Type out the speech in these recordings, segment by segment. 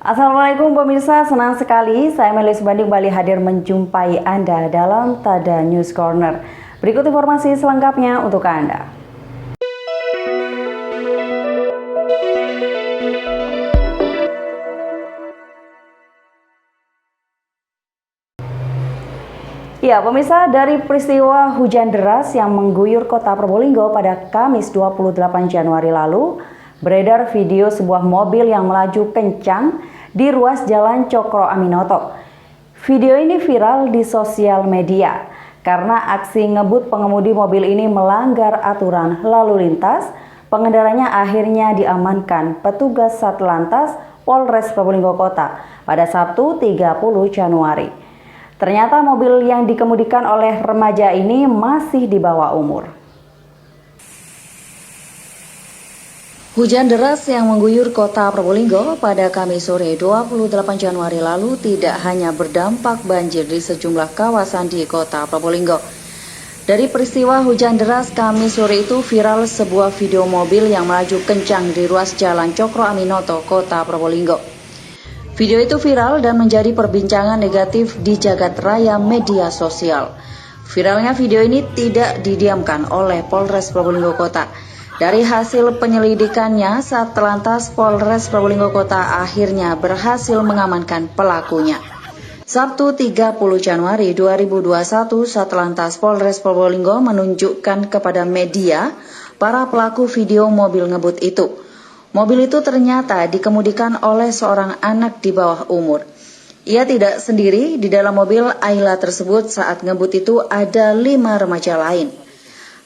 Assalamualaikum pemirsa, senang sekali saya Melis Banding kembali hadir menjumpai Anda dalam Tada News Corner. Berikut informasi selengkapnya untuk Anda. Ya, pemirsa, dari peristiwa hujan deras yang mengguyur kota Probolinggo pada Kamis 28 Januari lalu, beredar video sebuah mobil yang melaju kencang di ruas Jalan Cokro Aminoto. Video ini viral di sosial media karena aksi ngebut pengemudi mobil ini melanggar aturan lalu lintas. Pengendaranya akhirnya diamankan petugas Satlantas Polres Probolinggo Kota pada Sabtu 30 Januari. Ternyata mobil yang dikemudikan oleh remaja ini masih di bawah umur. Hujan deras yang mengguyur kota Probolinggo pada Kamis sore 28 Januari lalu tidak hanya berdampak banjir di sejumlah kawasan di kota Probolinggo. Dari peristiwa hujan deras Kamis sore itu viral sebuah video mobil yang melaju kencang di ruas Jalan Cokro Aminoto, kota Probolinggo. Video itu viral dan menjadi perbincangan negatif di jagat raya media sosial. Viralnya video ini tidak didiamkan oleh Polres Probolinggo Kota. Dari hasil penyelidikannya, Satlantas Polres Probolinggo Kota akhirnya berhasil mengamankan pelakunya. Sabtu 30 Januari 2021, Satlantas Polres Probolinggo menunjukkan kepada media para pelaku video mobil ngebut itu. Mobil itu ternyata dikemudikan oleh seorang anak di bawah umur. Ia tidak sendiri, di dalam mobil Ayla tersebut saat ngebut itu ada 5 remaja lain.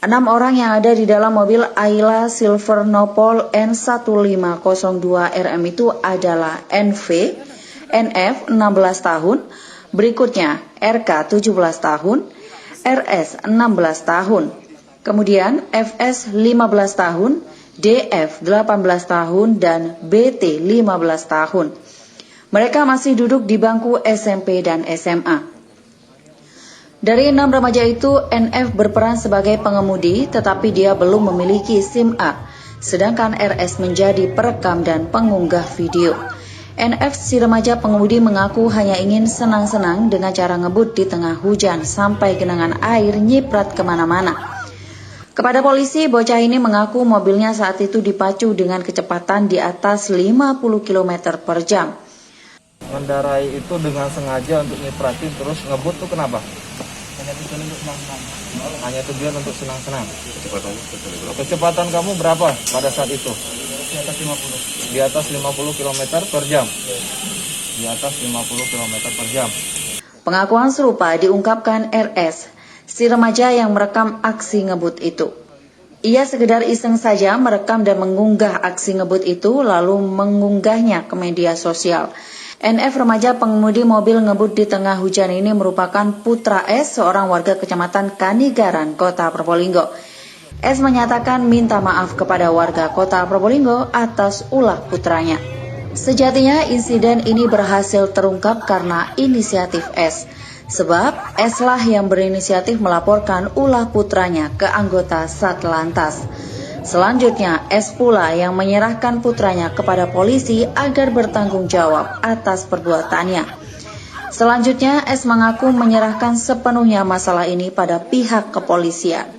6 orang yang ada di dalam mobil Ayla Silver Nopol N1502RM itu adalah NV, NF 16 tahun, berikutnya RK 17 tahun, RS 16 tahun, kemudian FS 15 tahun, DF 18 tahun, dan BT 15 tahun. Mereka masih duduk di bangku SMP dan SMA. Dari 6 remaja itu, NF berperan sebagai pengemudi tetapi dia belum memiliki SIM A, sedangkan RS menjadi perekam dan pengunggah video. NF si remaja pengemudi mengaku hanya ingin senang-senang dengan cara ngebut di tengah hujan sampai genangan air nyiprat kemana-mana. Kepada polisi, bocah ini mengaku mobilnya saat itu dipacu dengan kecepatan di atas 50 km per jam. Mengendarai itu dengan sengaja untuk nyipratin terus ngebut tuh kenapa? Hanya tujuan untuk senang-senang. Kecepatan kamu berapa pada saat itu? Di atas 50. Di atas 50 km per jam. Di atas 50 km per jam. Pengakuan serupa diungkapkan RS, si remaja yang merekam aksi ngebut itu. Ia sekedar iseng saja merekam dan mengunggah aksi ngebut itu lalu mengunggahnya ke media sosial. NF remaja pengemudi mobil ngebut di tengah hujan ini merupakan putra S, seorang warga kecamatan Kanigaran, kota Probolinggo. S menyatakan minta maaf kepada warga kota Probolinggo atas ulah putranya. Sejatinya insiden ini berhasil terungkap karena inisiatif S. Sebab S lah yang berinisiatif melaporkan ulah putranya ke anggota Satlantas. Selanjutnya, S pula yang menyerahkan putranya kepada polisi agar bertanggung jawab atas perbuatannya. Selanjutnya, S mengaku menyerahkan sepenuhnya masalah ini pada pihak kepolisian.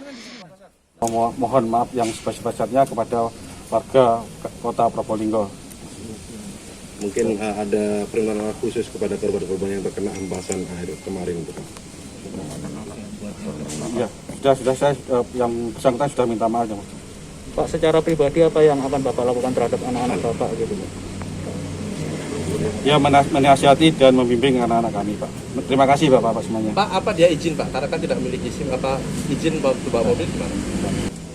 Mohon maaf yang sebesar-besarnya kepada warga kota Probolinggo. Mungkin ada perlindungan khusus kepada korban-korban yang terkena hempasan air kemarin. Ya, sudah saya yang bersangkutan sudah minta maaf ya, Mas. Pak, secara pribadi apa yang akan Bapak lakukan terhadap anak-anak Bapak gitu? Ya, menasihati dan membimbing anak-anak kami, Pak. Terima kasih Bapak semuanya. Pak, apa dia izin Pak? Karena kan tidak memiliki SIM, apa izin bawa mobil gimana?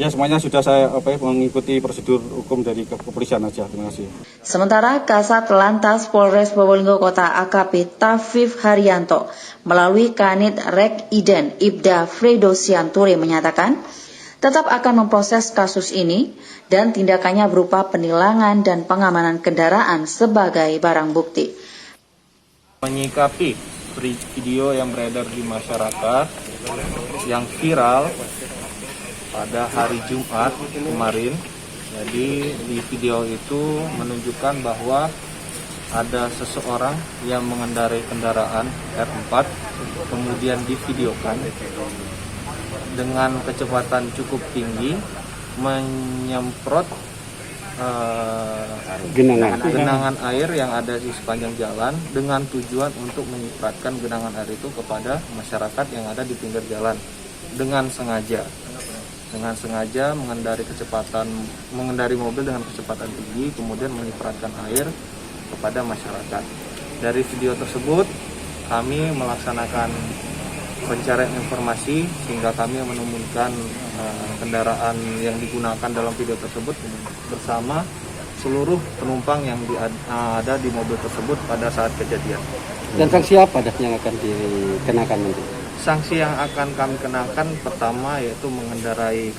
Ya, semuanya sudah saya mengikuti prosedur hukum dari kepolisian aja. Terima kasih. Sementara Kasat Lantas Polres Probolinggo Kota AKP Tafif Haryanto melalui Kanit Rek Iden Ibda Fredo Sianturi menyatakan tetap akan memproses kasus ini dan tindakannya berupa penilangan dan pengamanan kendaraan sebagai barang bukti. Menyikapi video yang beredar di masyarakat yang viral pada hari Jumat kemarin, jadi di video itu menunjukkan bahwa ada seseorang yang mengendarai kendaraan R4 kemudian divideokan dengan kecepatan cukup tinggi menyemprot genangan air yang ada di sepanjang jalan dengan tujuan untuk menyipratkan genangan air itu kepada masyarakat yang ada di pinggir jalan dengan sengaja mengendari mobil dengan kecepatan tinggi kemudian menyipratkan air kepada masyarakat. Dari video tersebut kami melaksanakan pencarian informasi sehingga kami menemukan kendaraan yang digunakan dalam video tersebut bersama seluruh penumpang yang ada di mobil tersebut pada saat kejadian. Dan sanksi apa yang akan dikenakan nanti? Sanksi yang akan kami kenakan pertama yaitu mengendari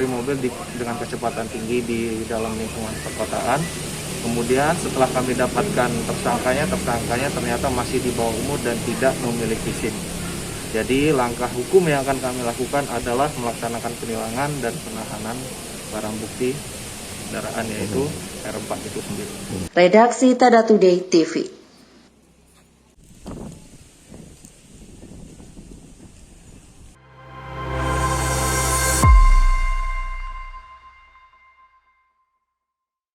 mobil dengan kecepatan tinggi di dalam lingkungan perkotaan. Kemudian setelah kami dapatkan tersangkanya ternyata masih di bawah umur dan tidak memiliki SIM. Jadi langkah hukum yang akan kami lakukan adalah melaksanakan penilangan dan penahanan barang bukti kendaraan yaitu R4 itu sendiri. Redaksi Tada Today TV.